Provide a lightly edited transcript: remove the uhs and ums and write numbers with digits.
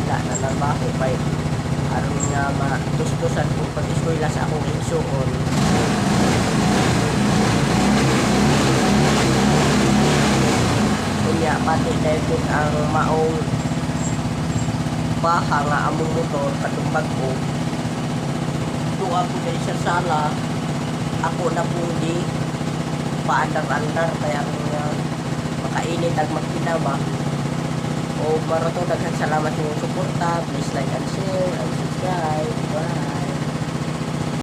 Manila na trabaho kay aron nga matustusan ko pag-eskwela sa akong igsuon. Kunya pati dahil ang maong baha nga among motor katong bag-o. Tuwa ko dahil sa sala, ako na po di paandar-andar kaya makainit ang magkinawa. O maroto, daghang salamat sa inyong suporta. Please like and share.